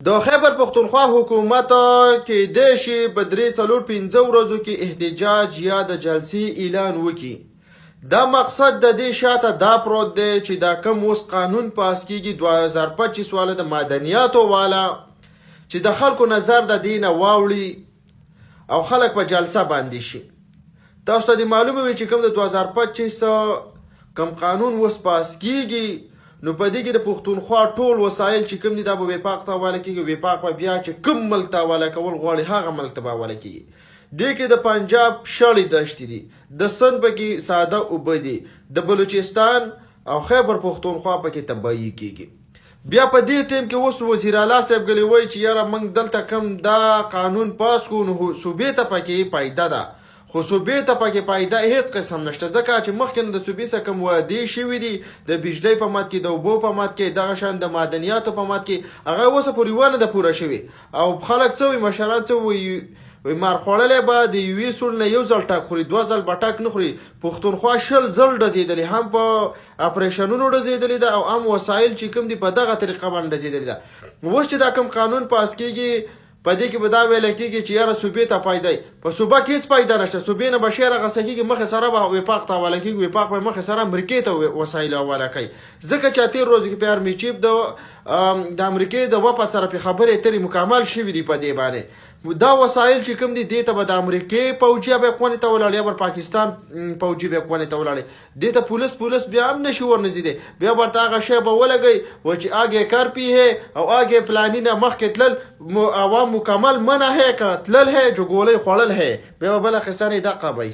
د خیبر پښتونخوا حکومت کېدای شي په 3-4-5 ورځو کې احتجاج یا د جلسې اعلان وکړي. دا مقصد د دې شاته دا پروت دی چې دا کم اوس قانون پاس کیږي 2025 والا د مدنیاتو والا چې د خلکو نظر د دې نه واوړي او خلک په جلسه باندې شي. تاسو ته معلومه وي چې کوم د 2025 کم قانون اوس پاس کیږي نو په دې کې د پښتونخوا ټول وسایل چې کوم دي دا به وفاق ته حواله کېږي. وفاق به بیا چې کوم ملک ته حواله کول غواړي هغه ملک ته به حواله کېږي. دې کې د پنجاب شړې دښتې دي، د سند پکې ساده اوبه دي، د بلوچستان او خیبر پښتونخوا پکې تباهي کېږي. بیا په دې ټیم کې اوس وزیر اعلی صاحب ګلی وایي چې یاره موږ دلته کم دا قانون پاس کړو نو صوبې ته پکې فایده ده، خو صوبې ته پکې فایده هیڅ قسم نشته ځکه چې مخکې د صوبې څخه کوم وعدې شوي دي د بجلۍ په مد کې، د اوبو په مد کې، دغه شان د معدنیاتو په مد کې، هغه اوسه پورې ونه ده پوره شوي. او خلک څه وایي، مشران څه وایي، مار خوړلی به د یوې سوړ نه یو ځل ټک خوري، 2 ځل به ټک نه خوري. پښتونخوا 20 ځل ډزېدلې، هم په اپریشنونو ډزېدلې ده او هم وسایل چې کوم دي په دغه طریقه باندې ډزېدلې ده. اوس چې دا کوم قانون پاس کېږي په دې کې به دا ویل کېږي چې یاره صوبې ته فایده وي. په صوبه کې هېڅ فایده نشته. صوبې نه به شی راغسه کېږي، مخې سره به وفاق ته حواله کېږي، وفاق به مخې سره امریکې ته وسایل حواله کوي. ځکه چې 13 ورځو کې په آرمي چیف د امریکې د وفد سره په خبرې اترې مکمل شوي دي په دې باندې. دا وسایل چې کوم دي دې ته به د امریکې پوجي به کونې ته ولاړ یا به پاکستان پوجي به کونې ته ولاړ، دې ته پولیس بیا هم نشي ورنځي. بیا ورته هغه شی به ولګي و چې آگے کر پی ہے او آگے پلانی نه مخکې تلل عوام مکمل منع ہے که تلل ہے جو ګولۍ خوړل ہے، بیا به بله قصه نه دقه به